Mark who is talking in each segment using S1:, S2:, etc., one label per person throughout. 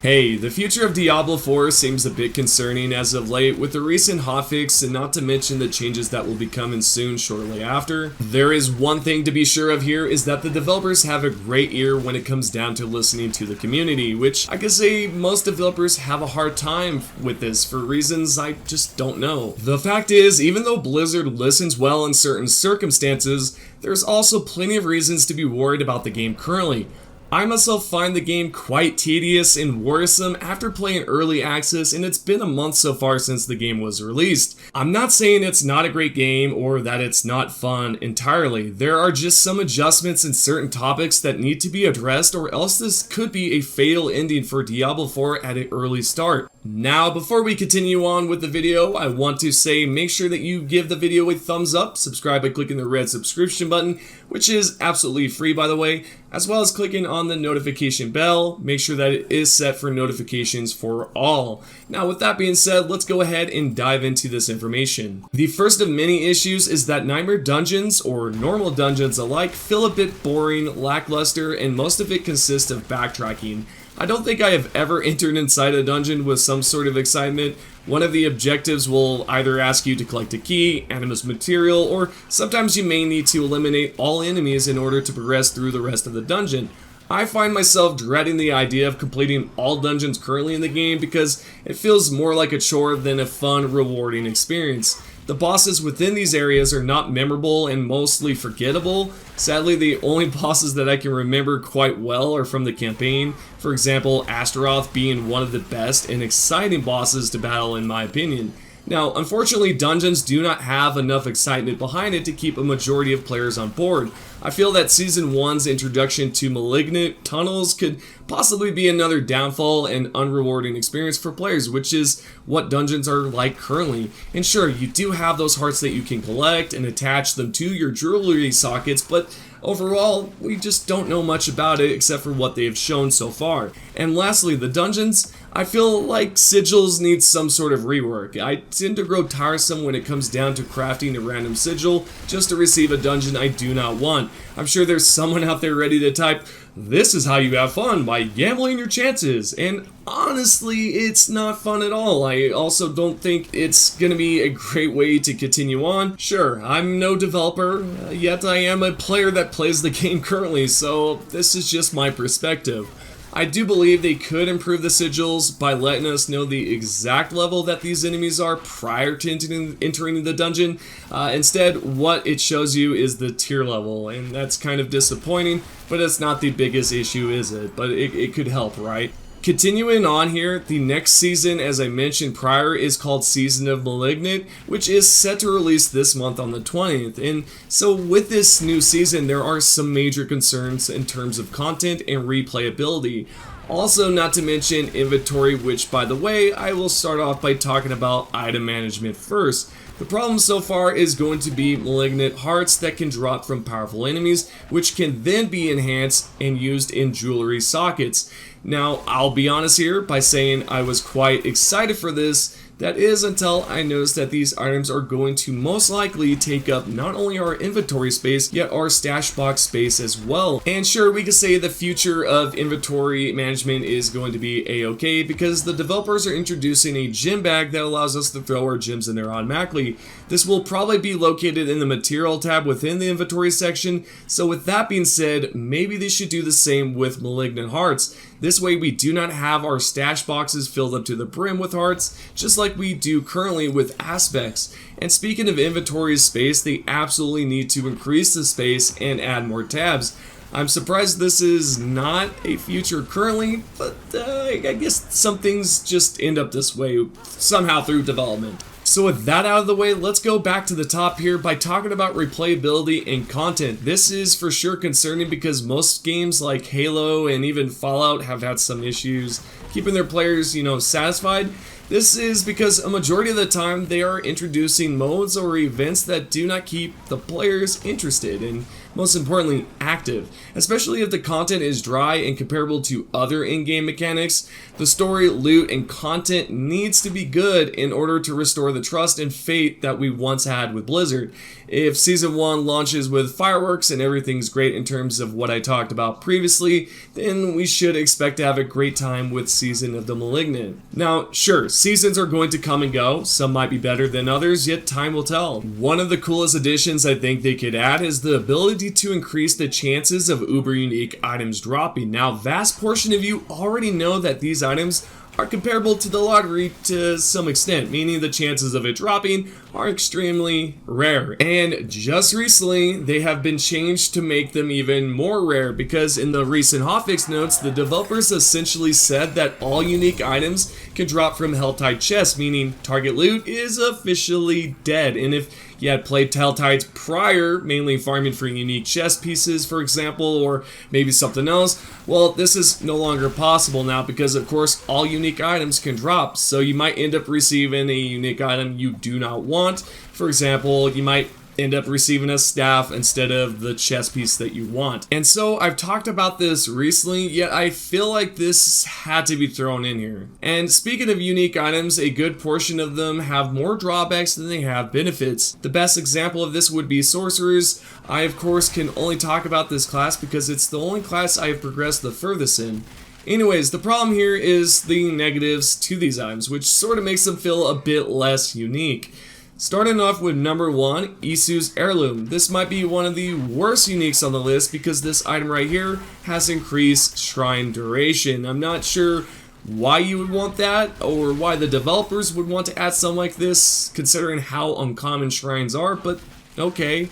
S1: Hey, the future of Diablo 4 seems a bit concerning as of late with the recent hotfix and not to mention the changes that will be coming soon shortly after. There is one thing to be sure of here is that the developers have a great ear when it comes down to listening to the community, which I can say most developers have a hard time with this for reasons I just don't know. The fact is, even though Blizzard listens well in certain circumstances, there's also plenty of reasons to be worried about the game currently. I myself find the game quite tedious and worrisome after playing early access, and it's been a month so far since the game was released. I'm not saying it's not a great game or that it's not fun entirely. There are just some adjustments in certain topics that need to be addressed, or else this could be a fatal ending for Diablo 4 at an early start. Now, before we continue on with the video, I want to say make sure that you give the video a thumbs up, subscribe by clicking the red subscription button, which is absolutely free by the way, as well as clicking on the notification bell. Make sure that it is set for notifications for all. Now, with that being said, let's go ahead and dive into this information. The first of many issues is that Nightmare dungeons, or normal dungeons alike, feel a bit boring, lackluster, and most of it consists of backtracking. I don't think I have ever entered inside a dungeon with some sort of excitement. One of the objectives will either ask you to collect a key, animus material, or sometimes you may need to eliminate all enemies in order to progress through the rest of the dungeon. I find myself dreading the idea of completing all dungeons currently in the game because it feels more like a chore than a fun, rewarding experience. The bosses within these areas are not memorable and mostly forgettable. Sadly, the only bosses that I can remember quite well are from the campaign. For example, Astaroth being one of the best and exciting bosses to battle in my opinion. Now, unfortunately, dungeons do not have enough excitement behind it to keep a majority of players on board. I feel that Season 1's introduction to Malignant tunnels could possibly be another downfall and unrewarding experience for players, which is what dungeons are like currently. And sure, you do have those hearts that you can collect and attach them to your jewelry sockets, but overall, we just don't know much about it except for what they have shown so far. And lastly, the dungeons. I feel like sigils need some sort of rework. I tend to grow tiresome when it comes down to crafting a random sigil just to receive a dungeon I do not want. I'm sure there's someone out there ready to type, "This is how you have fun, by gambling your chances," and honestly, it's not fun at all. I also don't think it's gonna be a great way to continue on. Sure, I'm no developer, yet I am a player that plays the game currently, so this is just my perspective. I do believe they could improve the sigils by letting us know the exact level that these enemies are prior to entering the dungeon. Instead, what it shows you is the tier level, and that's kind of disappointing, but it's not the biggest issue, is it? But it could help, right? Continuing on here, the next season, as I mentioned prior, is called Season of Malignant, which is set to release this month on the 20th. And so with this new season, there are some major concerns in terms of content and replayability. Also, not to mention inventory, which, by the way, I will start off by talking about item management first. The problem so far is going to be Malignant hearts that can drop from powerful enemies, which can then be enhanced and used in jewelry sockets. Now, I'll be honest here by saying I was quite excited for this. That is until I noticed that these items are going to most likely take up not only our inventory space, yet our stash box space as well. And sure, we could say the future of inventory management is going to be a-okay because the developers are introducing a gem bag that allows us to throw our gems in there automatically. This will probably be located in the material tab within the inventory section. So with that being said, maybe they should do the same with Malignant hearts. This way we do not have our stash boxes filled up to the brim with hearts, just like we do currently with aspects. And speaking of inventory space, they absolutely need to increase the space and add more tabs. I'm surprised this is not a feature currently, but I guess some things just end up this way somehow through development. So with that out of the way, let's go back to the top here by talking about replayability and content. This is for sure concerning because most games like Halo and even Fallout have had some issues keeping their players, satisfied. This is because a majority of the time they are introducing modes or events that do not keep the players interested, and most importantly, active. Especially if the content is dry and comparable to other in-game mechanics, the story, loot, and content needs to be good in order to restore the trust and faith that we once had with Blizzard. If Season 1 launches with fireworks and everything's great in terms of what I talked about previously, then we should expect to have a great time with Season of the Malignant. Now, sure, seasons are going to come and go. Some might be better than others, yet time will tell. One of the coolest additions I think they could add is the ability to increase the chances of uber unique items dropping. Now, vast portion of you already know that these items are comparable to the lottery to some extent, meaning the chances of it dropping are extremely rare. And just recently, they have been changed to make them even more rare, because in the recent hotfix notes, the developers essentially said that all unique items can drop from Helltide chests, meaning target loot is officially dead. And if you had played Helltides prior, mainly farming for unique chest pieces, for example, or maybe something else, well, this is no longer possible now because, of course, all unique items can drop. So you might end up receiving a unique item you do not want. For example, you might end up receiving a staff instead of the chest piece that you want. And so I've talked about this recently, yet I feel like this had to be thrown in here. And speaking of unique items, a good portion of them have more drawbacks than they have benefits. The best example of this would be sorcerers. I of course can only talk about this class because it's the only class I have progressed the furthest in. Anyways, the problem here is the negatives to these items, which sort of makes them feel a bit less unique. Starting off with number 1, Isu's Heirloom. This might be one of the worst uniques on the list because this item right here has increased shrine duration. I'm not sure why you would want that or why the developers would want to add something like this considering how uncommon shrines are, but okay.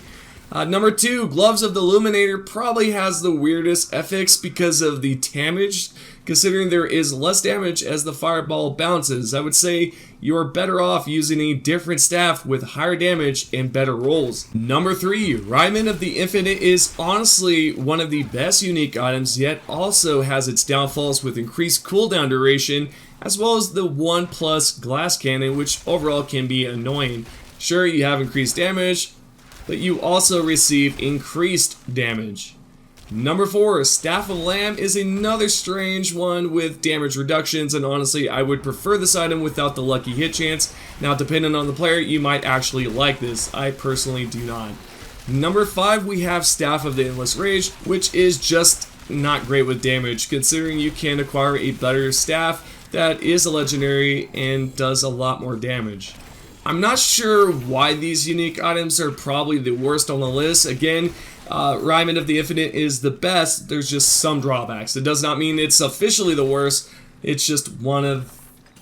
S1: Number 2, Gloves of the Illuminator probably has the weirdest FX because of the damage, considering there is less damage as the fireball bounces. I would say you're better off using a different staff with higher damage and better rolls. Number 3, Ryman of the Infinite is honestly one of the best unique items, yet also has its downfalls with increased cooldown duration, as well as the 1+ glass cannon, which overall can be annoying. Sure, you have increased damage, but you also receive increased damage. Number 4, Staff of Lamb is another strange one with damage reductions, and honestly I would prefer this item without the lucky hit chance. Now depending on the player, you might actually like this. I personally do not. Number 5, we have Staff of the Endless Rage, which is just not great with damage, considering you can acquire a better staff that is a legendary and does a lot more damage. I'm not sure why these unique items are probably the worst on the list. Again, Ryman of the Infinite is the best. There's just some drawbacks. It does not mean it's officially the worst. It's just one of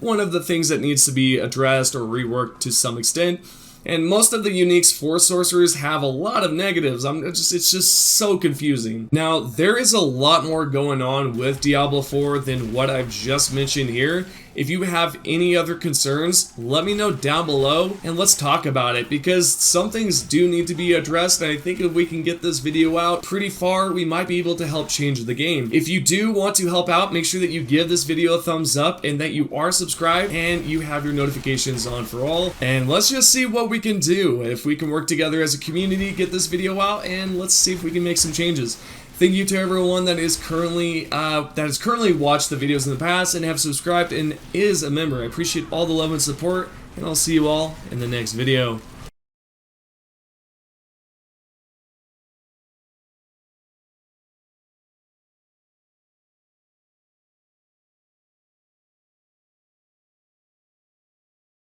S1: the things that needs to be addressed or reworked to some extent. And most of the uniques for sorcerers have a lot of negatives. It's just so confusing. Now, there is a lot more going on with Diablo 4 than what I've just mentioned here. If you have any other concerns, let me know down below and let's talk about it, because some things do need to be addressed, and I think if we can get this video out pretty far, we might be able to help change the game. If you do want to help out, make sure that you give this video a thumbs up and that you are subscribed and you have your notifications on for all. And let's just see what we can do. If we can work together as a community, get this video out, and let's see if we can make some changes. Thank you to everyone that has currently watched the videos in the past and have subscribed and is a member. I appreciate all the love and support, and I'll see you all in the next video.